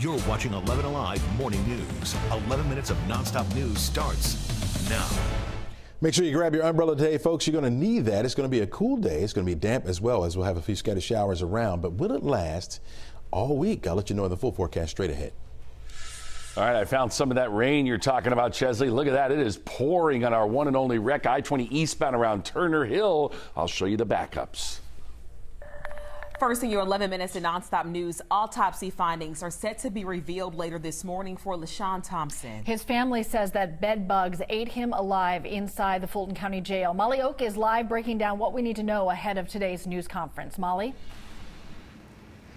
You're watching 11 Alive Morning News. 11 minutes of nonstop news starts now. Make sure you grab your umbrella today, folks. You're going to need that. It's going to be a cool day. It's going to be damp as well, as we'll have a few scattered showers around. But will it last all week? I'll let you know in the full forecast straight ahead. All right, I found some of that rain you're talking about, Chesley. Look at that. It is pouring on our one and only wreck, I-20 eastbound around Turner Hill. I'll show you the backups. First in your 11 minutes of nonstop news, autopsy findings are set to be revealed later this morning for LaShawn Thompson. His family says that bed bugs ate him alive inside the Fulton County Jail. Molly Oak is live breaking down what we need to know ahead of today's news conference. Molly?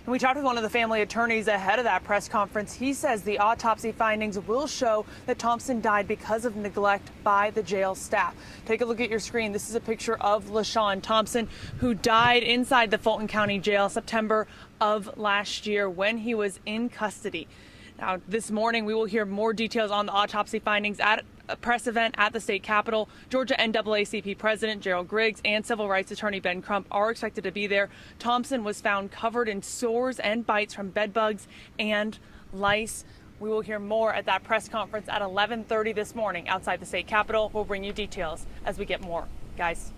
And we talked with one of the family attorneys ahead of that press conference. He says the autopsy findings will show that Thompson died because of neglect by the jail staff. Take a look at your screen. This is a picture of LaShawn Thompson, who died inside the Fulton County Jail September of last year when he was in custody. Now, this morning, we will hear more details on the autopsy findings at a press event at the state capitol. Georgia NAACP President Gerald Griggs and Civil Rights Attorney Ben Crump are expected to be there. Thompson was found covered in sores and bites from bed bugs and lice. We will hear more at that press conference at 11:30 this morning outside the state capitol. We'll bring you details as we get more. Guys.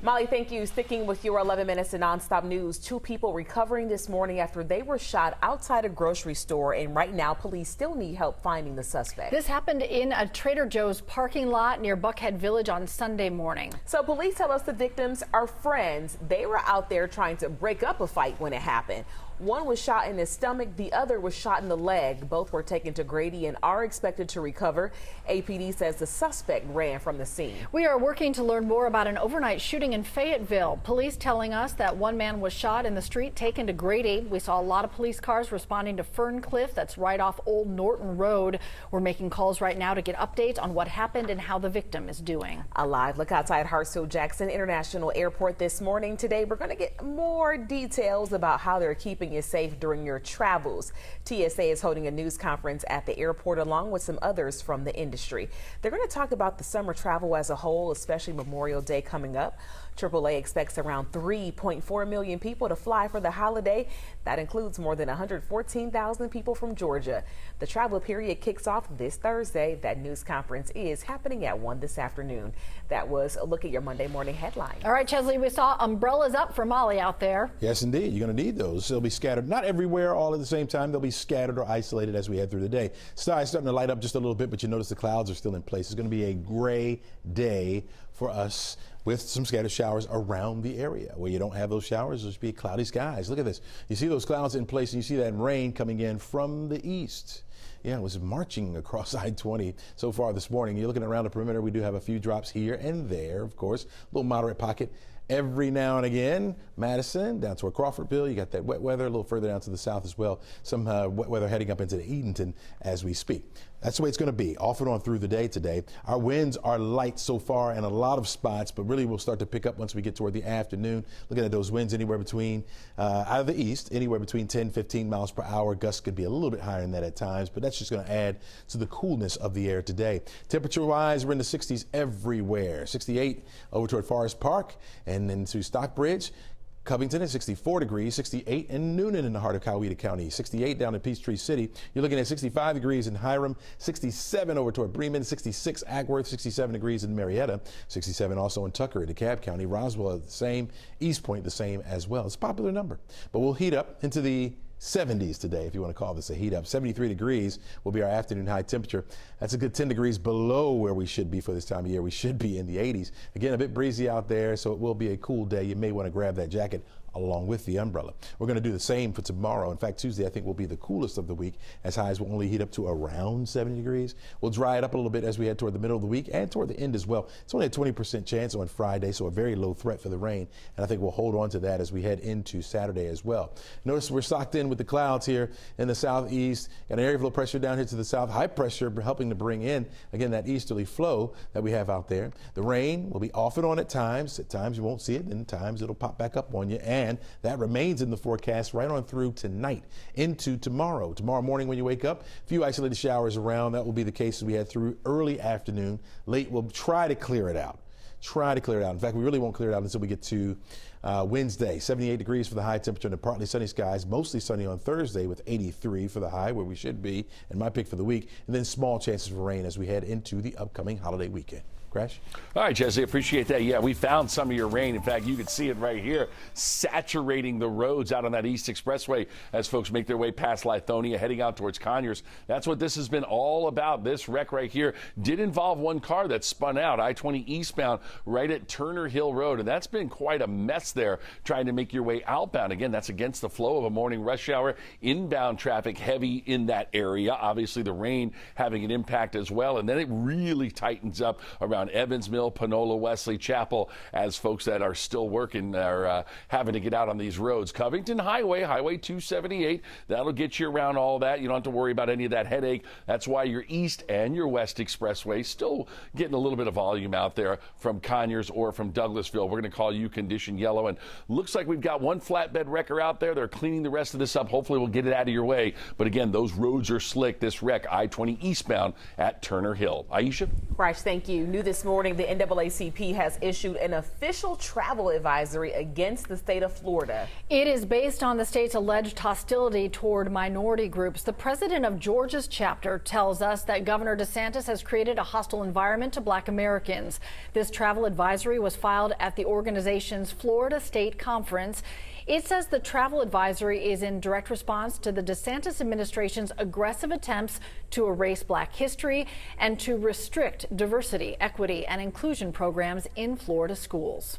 Molly, thank you. Sticking with your 11 minutes of nonstop news, 2 people recovering this morning after they were shot outside a grocery store, and right now police still need help finding the suspect. This happened in a Trader Joe's parking lot near Buckhead Village on Sunday morning. So police tell us the victims are friends. They were out there trying to break up a fight when it happened. One was shot in his stomach, the other was shot in the leg. Both were taken to Grady and are expected to recover. APD says the suspect ran from the scene. We are working to learn more about an overnight shooting in Fayetteville. Police telling us that one man was shot in the street, taken to Grady. We saw a lot of police cars responding to Ferncliff. That's right off Old Norton Road. We're making calls right now to get updates on what happened and how the victim is doing. A live look outside Hartsfield-Jackson International Airport this morning. Today, we're going to get more details about how they're keeping you safe during your travels. TSA is holding a news conference at the airport along with some others from the industry. They're going to talk about the summer travel as a whole, especially Memorial Day coming up. AAA expects around 3.4 million people to fly for the holiday. That includes more than 114,000 people from Georgia. The travel period kicks off this Thursday. That news conference is happening at 1 this afternoon. That was a look at your Monday morning headline. All right, Chesley, we saw umbrellas up for Molly out there. Yes, indeed. You're going to need those. They'll be scattered, not everywhere all at the same time. They'll be scattered or isolated as we head through the day. Sky's starting to light up just a little bit, but you notice the clouds are still in place. It's going to be a gray day for us, with some scattered showers around the area. Where you don't have those showers, there'll be cloudy skies. Look at this. You see those clouds in place, and you see that rain coming in from the east. Yeah, it was marching across I-20 so far this morning. You're looking around the perimeter. We do have a few drops here and there, of course. A little moderate pocket every now and again. Madison down toward Crawfordville. You got that wet weather a little further down to the south as well. Some wet weather heading up into the Edenton as we speak. That's the way it's going to be off and on through the day today. Our winds are light so far in a lot of spots, but really will start to pick up once we get toward the afternoon. Looking at those winds anywhere between, out of the east, anywhere between 10, 15 miles per hour. Gusts could be a little bit higher than that at times, but that's just going to add to the coolness of the air today. Temperature-wise, we're in the 60s everywhere. 68 over toward Forest Park and then to Stockbridge. Covington at 64 degrees, 68 in Noonan in the heart of Coweta County, 68 down in Peachtree City. You're looking at 65 degrees in Hiram, 67 over toward Bremen, 66 Ackworth, 67 degrees in Marietta, 67 also in Tucker, DeKalb County. Roswell the same, East Point the same as well. It's a popular number, but we'll heat up into the 70s today, if you want to call this a heat up. 73 degrees will be our afternoon high temperature. That's a good 10 degrees below where we should be for this time of year. We should be in the 80s. Again, a bit breezy out there, so it will be a cool day. You may want to grab that jacket along with the umbrella. We're going to do the same for tomorrow. In fact, Tuesday I think will be the coolest of the week, as highs will only heat up to around 70 degrees. We'll dry it up a little bit as we head toward the middle of the week and toward the end as well. It's only a 20% chance on Friday, so a very low threat for the rain, and I think we'll hold on to that as we head into Saturday as well. Notice we're socked in with the clouds here in the southeast. Got an area of low pressure down here to the south. High pressure helping to bring in, again, that easterly flow that we have out there. The rain will be off and on at times. At times you won't see it, and at times it'll pop back up on you, and that remains in the forecast right on through tonight into tomorrow. Tomorrow morning when you wake up, a few isolated showers around. That will be the case as we head through early afternoon. Late, we'll try to clear it out. In fact, we really won't clear it out until we get to Wednesday, 78 degrees for the high temperature and partly sunny skies. Mostly sunny on Thursday with 83 for the high, where we should be, and my pick for the week. And then small chances for rain as we head into the upcoming holiday weekend. Crash? All right, Jesse, appreciate that. Yeah, we found some of your rain. In fact, you can see it right here, saturating the roads out on that East Expressway as folks make their way past Lithonia, heading out towards Conyers. That's what this has been all about. This wreck right here did involve one car that spun out, I-20 eastbound, right at Turner Hill Road. And that's been quite a mess there, trying to make your way outbound. Again, that's against the flow of a morning rush hour. Inbound traffic heavy in that area. Obviously, the rain having an impact as well. And then it really tightens up around Evans Mill, Panola, Wesley, Chapel, as folks that are still working are having to get out on these roads. Covington Highway, Highway 278, that'll get you around all that. You don't have to worry about any of that headache. That's why your East and your West Expressway still getting a little bit of volume out there from Conyers or from Douglasville. We're going to call you condition yellow. And looks like we've got one flatbed wrecker out there. They're cleaning the rest of this up. Hopefully we'll get it out of your way. But again, those roads are slick. This wreck, I-20 eastbound at Turner Hill. Aisha? Bryce, thank you. New this morning, the NAACP has issued an official travel advisory against the state of Florida. It is based on the state's alleged hostility toward minority groups. The president of Georgia's chapter tells us that Governor DeSantis has created a hostile environment to Black Americans. This travel advisory was filed at the organization's Florida State Conference. It says the travel advisory is in direct response to the DeSantis administration's aggressive attempts to erase Black history and to restrict diversity, equity, and inclusion programs in Florida schools.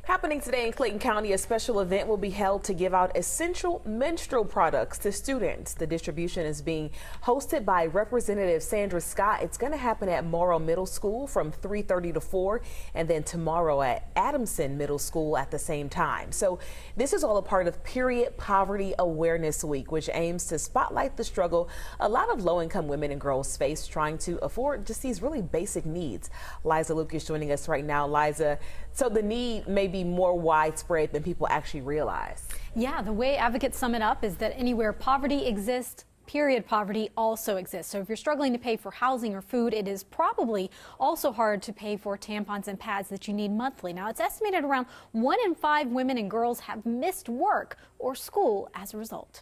Happening today in Clayton County, a special event will be held to give out essential menstrual products to students. The distribution is being hosted by Representative Sandra Scott. It's going to happen at Morrow Middle School from 3:30 to 4, and then tomorrow at Adamson Middle School at the same time. So this is all a part of Period Poverty Awareness Week, which aims to spotlight the struggle a lot of low-income women and girls face trying to afford just these really basic needs. Liza Luke is joining us right now. Liza, so the need may be more widespread than people actually realize. Yeah, the way advocates sum it up is that anywhere poverty exists, period poverty also exists. So if you're struggling to pay for housing or food, it is probably also hard to pay for tampons and pads that you need monthly. Now, it's estimated around 1 in 5 women and girls have missed work or school as a result.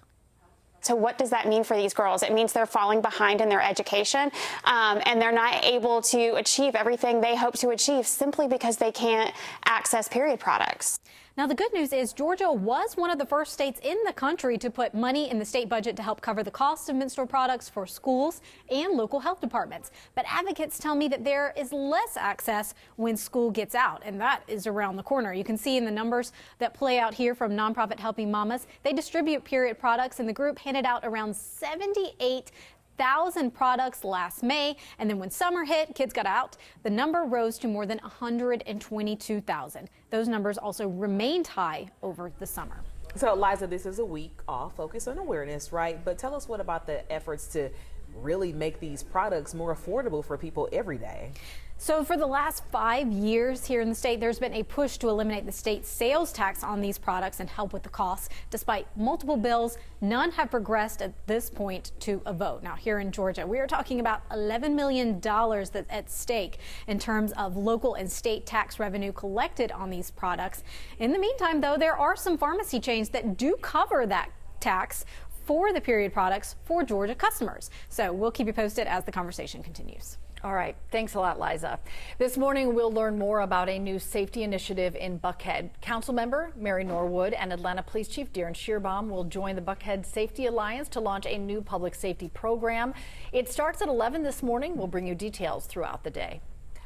So what does that mean for these girls? It means they're falling behind in their education and they're not able to achieve everything they hope to achieve simply because they can't access period products. Now, the good news is Georgia was one of the first states in the country to put money in the state budget to help cover the cost of menstrual products for schools and local health departments. But advocates tell me that there is less access when school gets out, and that is around the corner. You can see in the numbers that play out here from nonprofit Helping Mamas. They distribute period products, and the group handed out around 78,000 products last May, and then when summer hit, kids got out, the number rose to more than 122,000. Those numbers also remained high over the summer. So, Liza, this is a week off, focus on awareness, right? But tell us, what about the efforts to really make these products more affordable for people every day? So for the last 5 years here in the state, there's been a push to eliminate the state sales tax on these products and help with the costs. Despite multiple bills, none have progressed at this point to a vote. Now, here in Georgia, we are talking about $11 million that's at stake in terms of local and state tax revenue collected on these products. In the meantime, though, there are some pharmacy chains that do cover that tax for the period products for Georgia customers. So we'll keep you posted as the conversation continues. All right. Thanks a lot, Liza. This morning, we'll learn more about a new safety initiative in Buckhead. Councilmember Mary Norwood and Atlanta Police Chief Darren Shearbaum will join the Buckhead Safety Alliance to launch a new public safety program. It starts at 11 this morning. We'll bring you details throughout the day.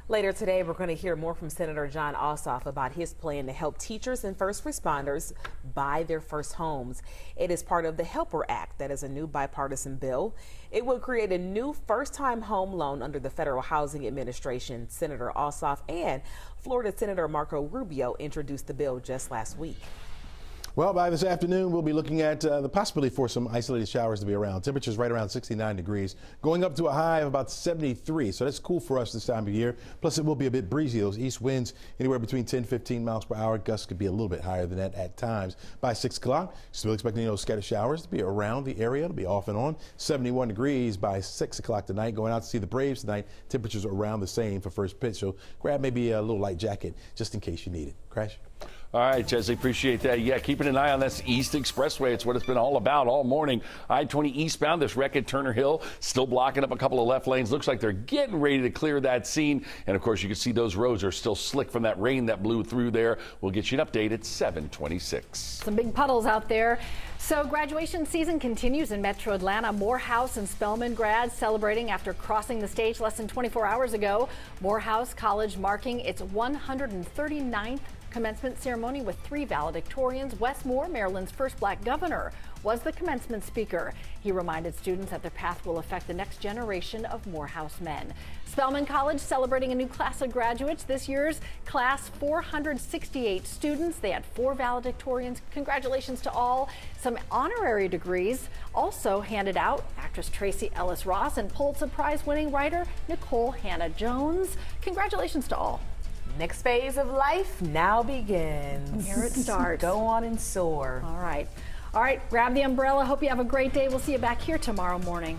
Later today, we're going to hear more from Senator Jon Ossoff about his plan to help teachers and first responders buy their first homes. It is part of the Helper Act, that is a new bipartisan bill. It will create a new first-time home loan under the Federal Housing Administration. Senator Ossoff and Florida Senator Marco Rubio introduced the bill just last week. Well, by this afternoon, we'll be looking at the possibility for some isolated showers to be around. Temperatures right around 69 degrees, going up to a high of about 73. So that's cool for us this time of year. Plus, it will be a bit breezy. Those east winds anywhere between 10 15 miles per hour. Gusts could be a little bit higher than that at times. By 6 o'clock, still expecting those scattered showers to be around the area. It'll be off and on. 71 degrees by 6 o'clock tonight. Going out to see the Braves tonight. Temperatures around the same for first pitch. So grab maybe a little light jacket just in case you need it. Crash. All right, Chesley, appreciate that. Yeah, keeping an eye on this East Expressway. It's what it's been all about all morning. I-20 eastbound, this wreck at Turner Hill, still blocking up a couple of left lanes. Looks like they're getting ready to clear that scene. And, of course, you can see those roads are still slick from that rain that blew through there. We'll get you an update at 7:26. Some big puddles out there. So graduation season continues in Metro Atlanta. Morehouse and Spelman grads celebrating after crossing the stage less than 24 hours ago. Morehouse College marking its 139th commencement ceremony with 3 valedictorians. Wes Moore, Maryland's first black governor, was the commencement speaker. He reminded students that their path will affect the next generation of Morehouse men. Spelman College celebrating a new class of graduates. This year's class, 468 students. They had 4 valedictorians. Congratulations to all. Some honorary degrees also handed out. Actress Tracy Ellis Ross and Pulitzer Prize winning writer Nicole Hannah Jones. Congratulations to all. Next phase of life now begins. Here it starts. Go on and soar. All right. All right, grab the umbrella. Hope you have a great day. We'll see you back here tomorrow morning.